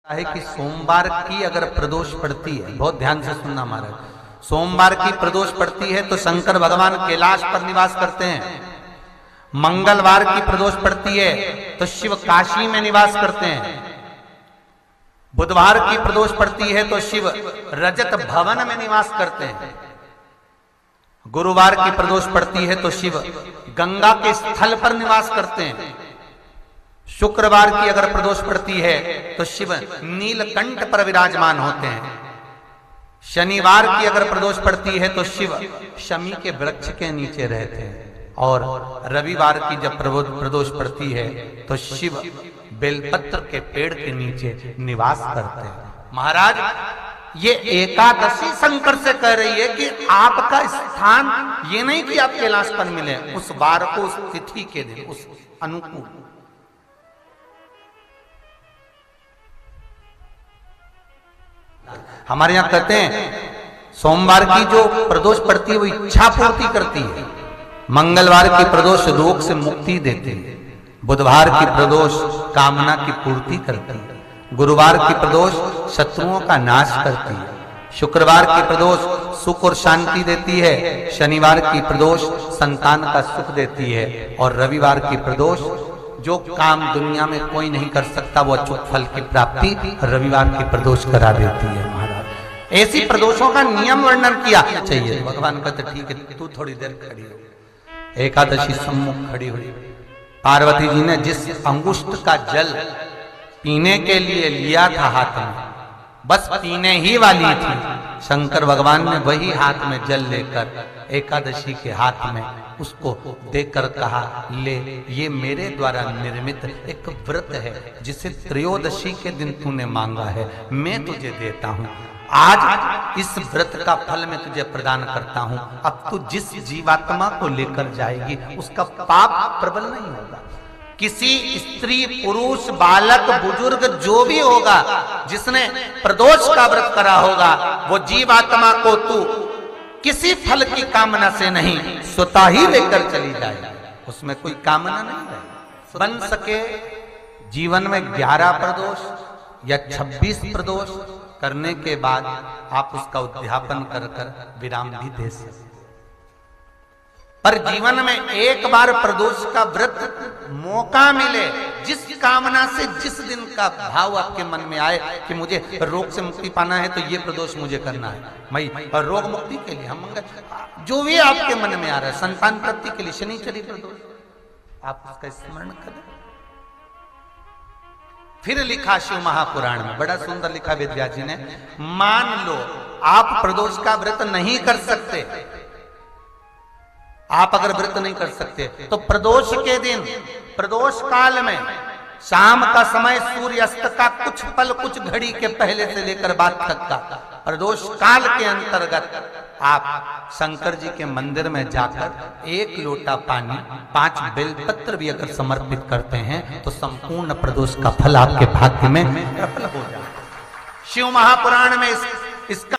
है कि सोमवार की अगर प्रदोष पड़ती है, बहुत ध्यान से सुनना महाराज, सोमवार की प्रदोष पड़ती है तो शंकर भगवान कैलाश पर निवास करते हैं। मंगलवार की प्रदोष पड़ती है तो शिव काशी में निवास करते हैं। बुधवार की प्रदोष पड़ती है तो शिव रजत भवन में निवास करते हैं। गुरुवार की प्रदोष पड़ती है तो शिव गंगा के स्थल पर निवास करते हैं। शुक्रवार की अगर प्रदोष पड़ती है तो शिव नीलकंठ पर विराजमान होते हैं। शनिवार की अगर प्रदोष पड़ती है तो शिव शमी के वृक्ष के नीचे रहते हैं। और रविवार की जब प्रदोष पड़ती है तो शिव बेलपत्र के पेड़ के नीचे निवास करते हैं। महाराज ये एकादशी शंकर से कह रही है कि आपका स्थान ये नहीं कि आप कैलाश पर मिले, उस वार को, उस तिथि के दिन, उस अनुकूल। हमारे यहां कहते हैं सोमवार की जो प्रदोष पड़ती है वो इच्छा पूर्ति करती है। मंगलवार की प्रदोष रोग से मुक्ति देती है। बुधवार की प्रदोष कामना की पूर्ति करती है। गुरुवार की प्रदोष शत्रुओं का नाश करती है। शुक्रवार की प्रदोष सुख और शांति देती है। शनिवार की प्रदोष संतान का सुख देती है। और रविवार की प्रदोष जो काम दुनिया में कोई नहीं कर सकता वो अचूक फल की प्राप्ति रविवार की प्रदोष करा देती है। महाराज ऐसी प्रदोषों का नियम वर्णन किया चाहिए। भगवान कहते ठीक है तू थोड़ी देर खड़ी हो। एकादशी सम्मुख खड़ी हुई। पार्वती जी ने जिस अंगुष्ठ का जल पीने के लिए लिया था हाथ में, बस पीने ही वाली थी, शंकर भगवान ने वही हाथ में जल लेकर एकादशी के हाथ में उसको देकर कहा ले, ये मेरे द्वारा निर्मित एक व्रत है जिसे त्रयोदशी के दिन तूने मांगा है, मैं तुझे देता हूं। आज इस व्रत का फल मैं तुझे प्रदान करता हूं। अब तू जिस जीवात्मा को लेकर जाएगी उसका पाप प्रबल नहीं होगा। किसी स्त्री, पुरुष, बालक, बुजुर्ग जो भी होगा जिसने प्रदोष का व्रत करा होगा वो जीवात्मा को तू किसी फल की कामना से नहीं स्वतः ही लेकर चली जाए। उसमें कोई कामना नहीं है। बन सके जीवन में 11 प्रदोष या 26 प्रदोष करने के बाद आप उसका उद्यापन कर विराम भी दे सकते। पर जीवन में एक बार प्रदोष का व्रत मौका मिले, जिस कामना से जिस दिन का भाव आपके मन में आए कि मुझे रोग से मुक्ति पाना है तो ये प्रदोष मुझे करना है, मैं रोग मुक्ति के लिए, हम जो भी आपके मन में आ रहा है, संतान प्राप्ति के लिए शनिचरी प्रदोष, आप उसका स्मरण करें। फिर लिखा शिव महापुराण में, बड़ा सुंदर लिखा वेदव्यास जी ने, मान लो आप प्रदोष का व्रत नहीं कर सकते, आप अगर व्रत नहीं कर सकते तो प्रदोष के दिन, प्रदोष काल में शाम का समय सूर्यास्त का कुछ पल, कुछ घड़ी के पहले से लेकर बाद तक का प्रदोष काल के अंतर्गत आप शंकर जी के मंदिर में जाकर 1 लोटा पानी, 5 बेलपत्र भी अगर समर्पित करते हैं तो संपूर्ण प्रदोष का फल आपके भाग्य में प्रबल हो जाए। शिव महापुराण में इसका